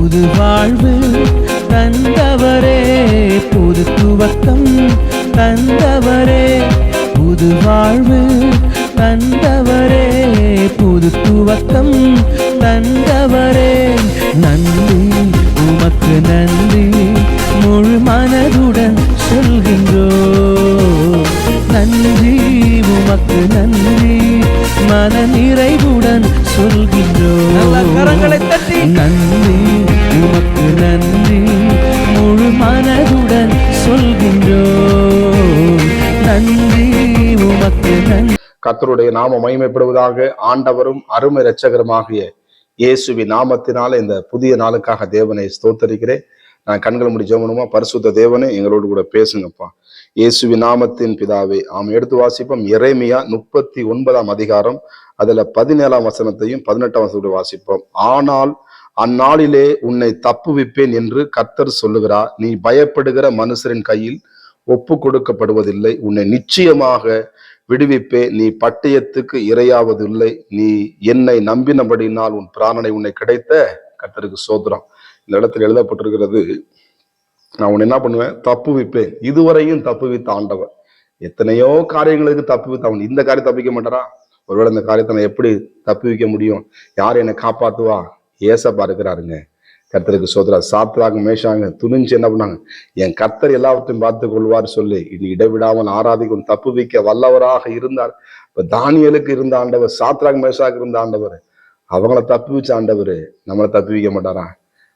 புது வாழ்வு தந்தவரே, புது துவக்கம் தந்தவரே, புது வாழ்வு தந்தவரே, புது துவக்கம் தந்தவரே. நன்றி உமக்கு நன்றி, முழு மனதுடன் சொல்கின்றோம். நன்றி உமக்கு நன்றி, மன நிறைவுடன் சொல்கின்றோம். கரங்களை தட்டி நன்றி உமக்கு நன்றி, முழு மனதுடன் சொல்கின்றோம். நன்றி உமக்கு நன்றி. கர்த்தருடைய நாம மகிமைப்படுவதாக. ஆண்டவரும் அருமை இரட்சகருமாகிய இயேசுவின் நாமத்தினால இந்த புதிய நாளுக்காக தேவனை ஸ்தோத்தரிக்கிறேன். நான் கண்களை மூடி ஜெபம் பண்ணுவோமா? பரிசுத்த தேவனே, எங்களோடு கூட பேசுங்கப்பா. இயேசுவின் நாமத்தின் பிதாவே. எடுத்து வாசிப்போம். எரேமியா 39 அதிகாரம், அதுல 17 வசனத்தையும் 18 வசனத்தையும் வாசிப்போம். ஆனால் அந்நாளிலே உன்னை தப்புவிப்பேன் என்று கர்த்தர் சொல்லுகிறார். நீ பயப்படுகிற மனுஷரின் கையில் ஒப்பு கொடுக்கப்படுவதில்லை. உன்னை நிச்சயமாக விடுவிப்பே. நீ பட்டயத்துக்கு இரையாவதில்லை. நீ என்னை நம்பினபடினால் உன் பிராணனை உன்னை கிடைத்த கர்த்தருக்கு சோத்திரம். இந்த இடத்துல எழுதப்பட்டிருக்கிறது, நான் உன்னை என்ன பண்ணுவேன்? தப்புவிப்பேன். இதுவரையும் தப்புவித்த ஆண்டவர் எத்தனையோ காரியங்களுக்கு தப்புவித்த அவன் இந்த காரியம் தப்பிக்க மாட்டாரா? ஒருவேளை இந்த காரியத்தை நான் எப்படி தப்புவிக்க முடியும்? யார் என்னை காப்பாத்துவா? ஏசப்பா இருக்கிறாருங்க. கர்த்தருக்கு சோதரா. சாத்ராக மேஷாங்க துணிஞ்சு என்ன பண்ணாங்க? என் கர்த்தர் எல்லாவற்றையும் பார்த்து கொள்வார் சொல்லி இனி இடைவிடாமல் ஆராதிக்கும் தப்புவிக்க வல்லவராக இருந்தார். இப்ப தானியலுக்கு இருந்த ஆண்டவர், சாத்ராக மேஷாக்கு இருந்த ஆண்டவர், அவங்கள தப்புவிச்ச ஆண்டவர் நம்மளை தப்புவிக்க மாட்டாரா?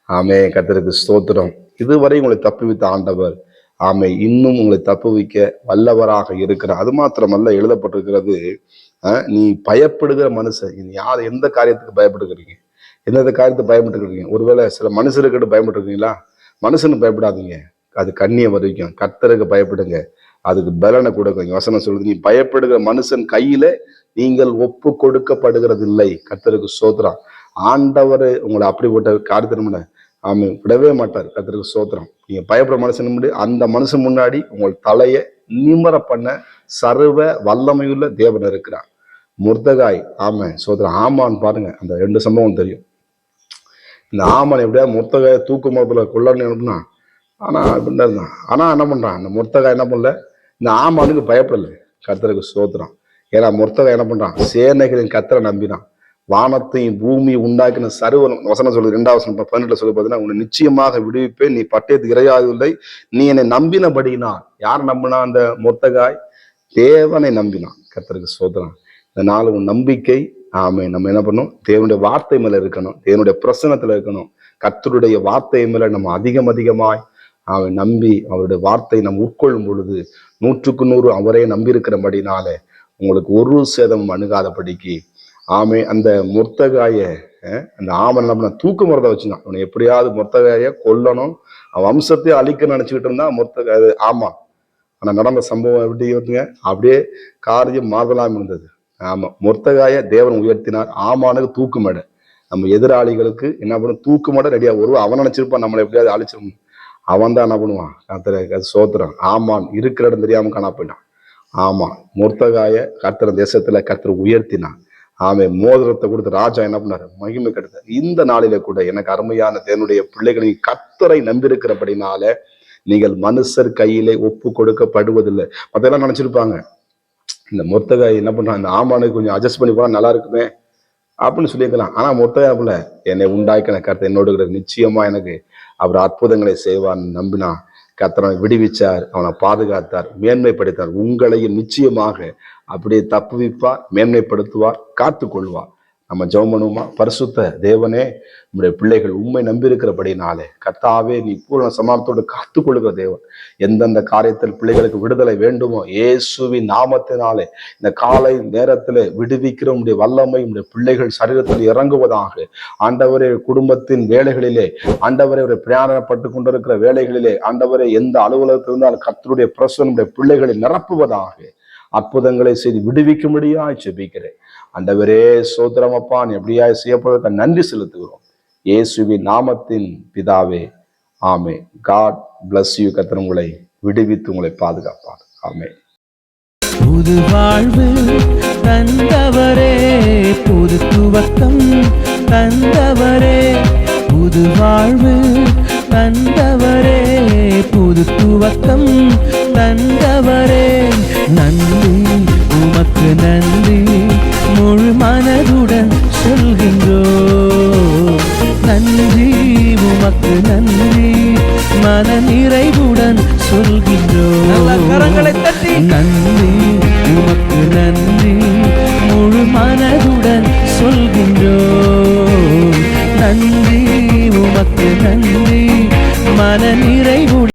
ஆமே. கர்த்தருக்கு ஸ்தோத்திரம். இதுவரை உங்களை தப்புவித்த ஆண்டவர் ஆமே இன்னும் உங்களை தப்புவிக்க வல்லவராக இருக்கிறார். அது மாத்திரமல்ல, எழுதப்பட்டிருக்கிறது, நீ பயப்படுகிற மனுஷன். நீ யார் எந்த காரியத்துக்கு பயப்படுகிறீங்க? எந்தெந்த காரியத்துக்கு பயப்பட்டுருக்கீங்க? ஒருவேளை சில மனுஷருக்கு பயப்பட்டுருக்கீங்களா? மனுஷனுக்கு பயப்படாதீங்க, அது கண்ணியம் வரைக்கும். கர்த்தருக்கு பயப்படுங்க, அதுக்கு பலனை கொடுக்குறீங்க. வசனம் சொல்லுது, நீ பயப்படுகிற மனுஷன் கையில நீங்கள் ஒப்பு கொடுக்கப்படுகிறது இல்லை. கர்த்தருக்கு சோத்திரம். ஆண்டவர் உங்களை அப்படிப்பட்ட காரியத்தின ஆமே விடவே மாட்டார். கர்த்தருக்கு சோத்திரம். நீங்க பயப்படுற மனுஷன் முன்னாடி, அந்த மனுஷன் முன்னாடி உங்கள் தலையை நிமர பண்ண சர்வ வல்லமையுள்ள தேவன் இருக்கிறார். முர்தகாய் ஆமே சோத்திரம். ஆமான்னு பாருங்க, அந்த 2 சம்பவம் தெரியும். இந்த ஆமான் எப்படியா முர்தகாயை தூக்கு மரத்துல கொள்ளணும்னா, ஆனா இருந்தான். ஆனா என்ன பண்றான்? அந்த முர்தகாய் என்ன பண்ணல? இந்த ஆமானுக்கு பயப்படல. கர்த்தருக்கு சோத்திரம். ஏன்னா முர்தகாய் என்ன பண்றான்? சேனைகளின் கர்த்தரை நம்பினான். வானத்தையும் பூமி உண்டாக்கின சர்வ வசனம் சொல்லுது 2வது வசனம் 18 சொல்லி பார்த்தீங்கன்னா, உன்னை நிச்சயமாக விடுவிப்பேன். நீ பட்டயத்துக்கு இரையாவதில்லை. நீ என்னை நம்பினபடினான். யார் நம்பினா? அந்த முர்தகாய் தேவனை நம்பினான். கர்த்தருக்கு சோத்திரம். இதனால உன் நம்பிக்கை ஆமே நம்ம என்ன பண்ணணும்? தேவனுடைய வார்த்தை மேல இருக்கணும், தேவனுடைய பிரசனத்துல இருக்கணும். கர்த்தருடைய வார்த்தை மேல நம்ம அதிகமாய் அவன் நம்பி அவருடைய வார்த்தை நம்ம உட்கொள்ளும் பொழுது 100க்கு 100 அவரே நம்பி இருக்கிறபடினால உங்களுக்கு ஒரு சேதம் அணுகாதபடிக்கு ஆமே. அந்த முர்தகாய அந்த ஆமன் நம்ம தூக்கு மரத்தை வச்சுதான் அவனை எப்படியாவது முர்தகாய கொல்லணும், அவன் வம்சத்தை அழிக்க நினைச்சுக்கிட்டு இருந்தா முர்தகாய ஆமா. ஆனா நடந்த சம்பவம் எப்படி இருக்குங்க? அப்படியே காரியம் மாறுதலாம் இருந்தது. ஆமா, முர்தகாய தேவன் உயர்த்தினார். ஆமானுக்கு தூக்கு மேடை. நம்ம எதிராளிகளுக்கு என்ன பண்ணும்? தூக்கு மேடை ரெடியா வருவோம். அவன் நினைச்சிருப்பான் நம்மளை எப்படியாவது அழிச்சிடணும். அவன் தான் என்ன பண்ணுவான்? கர்த்தர் சோத்திரம். ஆமான் இருக்கிற இடம் தெரியாம காணா போயிட்டான். ஆமா, முர்தகாய கர்த்தர் தேசத்துல கர்த்தர் உயர்த்தினான். ஆமே, மோதிரத்தை கொடுத்து ராஜா என்ன பண்ணாரு? மகிமை கெடுத்தார். இந்த நாளில கூட எனக்கு அருமையான தேவனுடைய பிள்ளைகளின் கர்த்தரை நம்பியிருக்கிறபடினால நீங்கள் மனுஷர் கையிலே ஒப்பு கொடுக்கப்படுவதில்லை. மத்தெல்லாம் நினைச்சிருப்பாங்க, இந்த முர்தகாய் என்ன பண்றான்? இந்த ஆமானுக்கு கொஞ்சம் அட்ஜஸ்ட் பண்ணி போனா நல்லா இருக்குமே அப்படின்னு சொல்லியிருக்கலாம். ஆனா முர்தகாய் போல என்னை உண்டாக்கின கர்த்தர் என்னோடு நிச்சயமா எனக்கு அவர் அற்புதங்களை செய்வான்னு நம்பினா கர்த்தரை விடுவிச்சார், அவனை பாதுகாத்தார், மேன்மைப்படுத்தார். உங்களையும் நிச்சயமாக அப்படியே தப்புவிப்பார், மேன்மைப்படுத்துவார், காத்து கொள்வார். நம்ம ஜெபம் பண்ணுவோமா? பரிசுத்த தேவனே, நம்முடைய பிள்ளைகள் உண்மை நம்பி இருக்கிறபடினாலே கர்த்தாவே நீ பூரண சமாதானத்தோடு காத்து கொள்கிற தேவன். எந்தெந்த காரியத்தில் பிள்ளைகளுக்கு விடுதலை வேண்டுமோ இயேசுவின் நாமத்தினாலே இந்த காலை நேரத்தில் விடுவிக்கிற உடைய வல்லமை உடைய பிள்ளைகள் சரீரத்தில் இறங்குவதாக. ஆண்டவரே, குடும்பத்தின் வேலைகளிலே, ஆண்டவரே பிரயாணப்பட்டு கொண்டிருக்கிற வேலைகளிலே, ஆண்டவரே எந்த அலுவலகத்தில் இருந்தாலும் கர்த்தருடைய பிரசன்னுடைய பிள்ளைகளை நிரப்புவதாக. அற்புதங்களை செய்து விடுவிக்கும்படியாய் ஜெபிக்கிறேன். ஆண்டவரே சோத்திரம் அப்பா, எப்படியாய் செய்யப்படுவதற்கு நன்றி செலுத்துகிறோம். இயேசுவின் நாமத்தின் பிதாவே, ஆமே. God bless you. கர்த்தர் உங்களை விடுவித்து உங்களை பாதுகாப்பார். ஆமே. புது வாழ்வு தந்தவரே, புது துவக்கம் தந்தவரே, புது வாழ்வு நன்றி மன நிறைவுடன் சொல்கின்றோம். கரங்களை தட்டி நன்றி உமக்கு நன்றி முழு மனதுடன் சொல்கின்றோம். நன்றி உமக்கு நன்றி